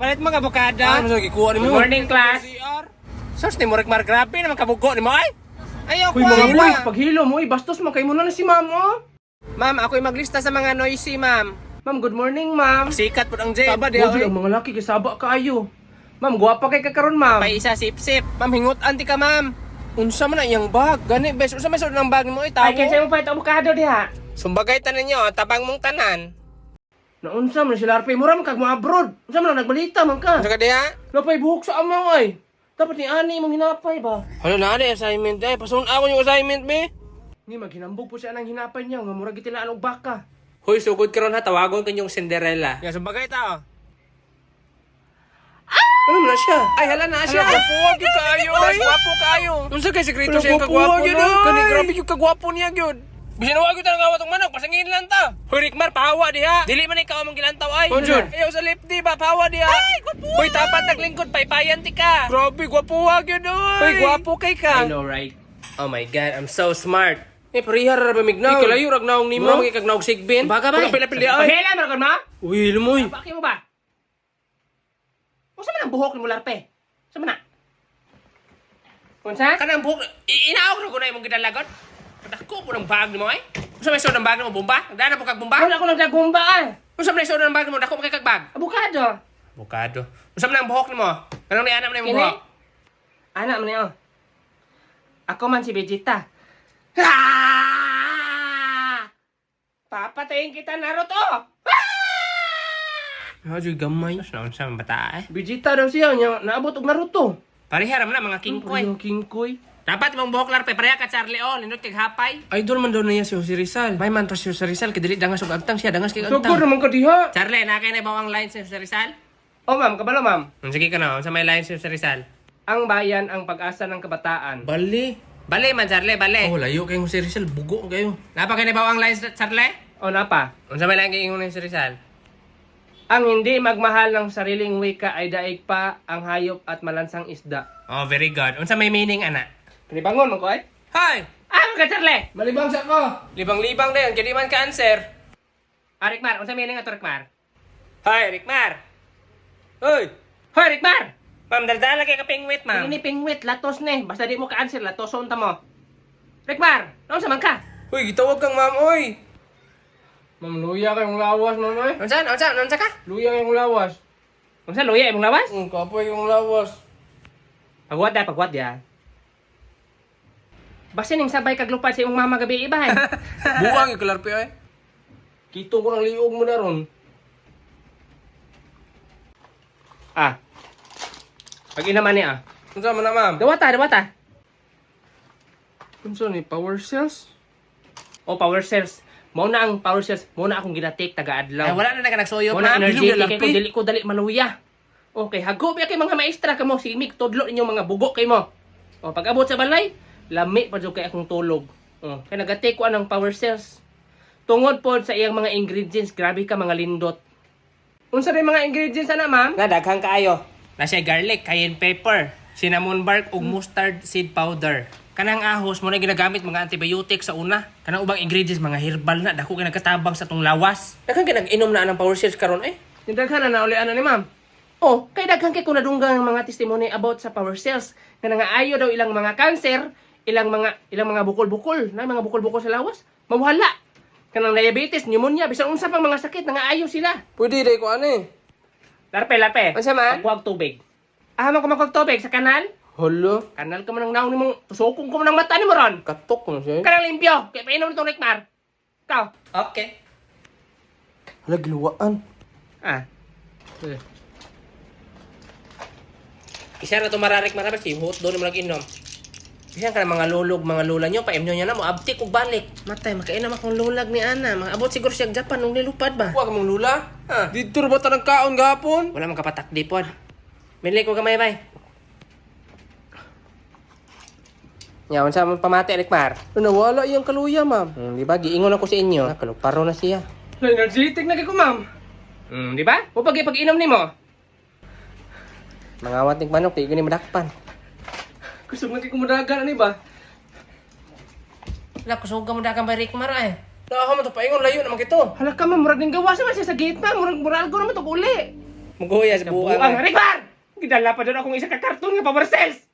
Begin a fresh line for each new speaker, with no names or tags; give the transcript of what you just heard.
Palit mga abukada.
Ah, masag ikuha ni
Good
mo.
morning, class. Sos, ni Rekmar, grabe naman kabugo ni mo, ay. Ayaw ko,
Uy, mga boys,
ay.
paghilo mo, bastos mo, kayo muna na si ma'am, oh.
Ma'am, ako'y maglista sa mga noisy, ma'am.
Ma'am, good morning, ma'am.
Sikat po ang J. Saba, di
Boy,
ay.
ang mga laki, kisaba kaayo. Ma'am, guwapa kay kakaroon, ma'am.
Pay isa sip-sip. Ma'am, hingot anti ka, ma'am. Unsa man na iyang bag? Gani, bes. Unsa may sud ng bag mo, itawo?
Ay, kaya mo pa ito avocado diha.
Sumbagay tanan niyo, tabang mong tanan.
Naunsa man sila Arpe, mura man kag mo abroad. Unsa man nagbalita man ka?
Unsa ka diha?
Napay buhok sa amaw ay. Dapat ni ani mong hinapay ba?
Hala na ani assignment ay. Pasun ako yung assignment be.
Ni maghinambog po siya nang hinapay niya nga mura gitilaan og baka.
Hoy, sugod karon ha, tawagon kanyong Cinderella. Ya, sumbagay ta.
Ano man na siya?
Ay, hala na siya. Gwapo kayo. Mas gwapo kayo. Unsa kay sekreto
Pero
siya
gwapo
kagwapo
yun,
no?
ay.
Kani grabe yung kagwapo niya gyud. Bisan wa gyud ang awat og manok, pasangin lang ta. Hoy, Rikmar, pahawa diha. Dili man ikaw among gilantaw ay.
Oh, Jud.
Ayaw sa lefty ba, pahawa diha. Ay, gwapo. Hoy, tapat naglingkod, paypayan ti ka. Grabe, gwapo gyud oy. Hoy, gwapo kay ka.
I know, right?
Oh my god, I'm so smart. Eh, parihar ra ba mignaw?
Ikalayo,
ragnaong nimo, magikagnaog sigbin.
Baka ba?
Pila-pili ay.
Pahela man kon ma?
Uy, lumoy.
Baki mo ba? Unsa man ang buhok ni mo Larpe? Unsa man na? Unsa?
Kanang buhok, inaog na ko na imong gidalagot. Padako po ng bag nimo ay. Unsa may sud ng bag nimo, bomba? Nagdana po kag bomba?
Wala ko nagdagumba ay.
Unsa may sud ng bag nimo, dako mo kay kag bag?
Avocado.
Bukado. Unsa man ang buhok nimo? Kanang ni ana man imong
Kini?
buhok?
Anak man niyo. Ako man si Vegeta. Ah! Papatayin kita, Naruto!
Hajoy gamay. Unsa man bata eh?
Vegeta daw siya, niya naabot og Naruto.
Parihar man na mga kingkoy.
Yung King Koy.
Dapat mong buhok larpe pareha ka Charlie oh, lindot kag hapay. Idol man daw niya si Jose Rizal. May man to si Jose Rizal kay dili dangas og agtang siya, dangas kay
Sugod
agtang.
naman ka diha.
Charlie, na kay na bawang line si Jose Rizal?
Oh, ma'am, kabalo, ma'am.
Sige ka na, unsa may line si Jose Rizal?
Ang bayan ang pag-asa ng kabataan.
Bali. Bali man, Charlie, bali. Oh, layo kay Jose Rizal, bugo kayo. Napa kay bawang lines, Charlie?
O napa?
Unsa may lang kay ingon ni Jose Rizal?
Ang hindi magmahal ng sariling wika ay daig pa ang hayop at malansang isda.
Oh, very good. Unsa may meaning ana?
Kanibangon man ko ay?
Hoy!
Ah, ka Charlie!
Malibang sa ko. Libang-libang din, kaya di man ka answer.
Ah, Rikmar, unsa meaning ato Rikmar?
Hoy, Rikmar. Hoy!
Hoy, Rikmar!
Ma'am, daldala kay ka pingwit, ma'am.
Ini pingwit, latos ne. Basta di mo ka-answer, latoson ta mo. Rikmar, naon sa man ka?
Hoy, gitawag kang ma'am, oy.
Ma'am, luya kayong lawas, ma'am ay.
Unsa ka?
Luya kayong lawas. Unsa luya imong lawas?
Kapoy yung lawas.
Pagwat ya. Basta ning sabay kag lupad sa imong mama gabi ibahay.
Buwang yung kalarpi, ay.
Kito ko ng liog mo na ron. Ah. Pag inaman niya ah.
Unsa man na, ma'am?
Dawata, dawata.
Unsa ni power cells?
O power cells. Mao na ang power cells. Mao na akong ginatik taga-adlaw.
Ay, wala na nagsoyo,
Mao na
ma'am.
energy
Ilog
kay ko dili ko dali maluya. Okay, hago biya kay mga maestra kamo simig tudlo ninyo mga bugo kay mo. O pag abot sa balay, lami pa jud kay akong tulog. O, kay nagatik ko anang power cells. Tungod pod sa iyang mga ingredients, grabe ka mga lindot. Unsa rin mga ingredients ana, ma'am?
Nga, daghang kaayo. Nasa garlic, cayenne pepper, cinnamon bark, ug mustard seed powder. Kanang ahos mo na ginagamit mga antibiotic sa una. Kanang ubang ingredients mga herbal na dako kay nagkatabang sa tong lawas. Daghang kay nag-inom na anang power cells karon eh.
Nindaghan na uli ana ni ma'am. Oh, kay daghan kay kunadunggang ng mga testimony about sa power cells nga nangaayo daw ilang mga cancer, ilang mga bukol-bukol, na mga bukol-bukol sa lawas, mawala. Kanang diabetes, pneumonia, bisan unsa pang mga sakit nangaayo sila.
Pwede day ko ani.
Larpe.
Unsa man?
Magkuhag tubig. Man ko magkuhag tubig sa kanal.
Hala,
Kanal ka man ang naon nimong tusokong ko man ang mata nimo ron.
katok ko na siya.
Kanang limpyo, kay painom nitong Rikmar. Ikaw.
Okay. Hala, giluwaan.
Ah.
Isa na ito mararik marabas, hot doon naman nag-inom. Isa ka na mga lulog, mga lula nyo, paimnyo nyo na mo, abtik ug balik. Matay, makainom akong lulag ni Ana. Mga abot siguro siya Japan nung nilupad ba? Huwag mong lula. Ha? Dito ba tanang kaon gapon? Wala mong kapatakdi pod. Minlik ko gamay bay. Yawan sa mong pamati, Rikmar.
Nawala iyang kaluya, ma'am.
Di ba? Giingon ako sa inyo. Kaluparo na siya.
Energetic na kay ko, ma'am. Di ba? O pag-inom nimo.
Mga awat ng manok, di ko ni madakpan.
Gusto mo kay kumadagan ani ba?
Wala, kusog ka mo dakan ba, Rikmar eh. Nakakamot, paingon layo naman kito.
Hala ka, ma'am, murag ning gawas naman siya sa gate, ma'am. Murag algo naman to uli.
Maghuya sa
Buang
buang.
Rigmar! Gidala pa doon akong isa ka karton nga power cells.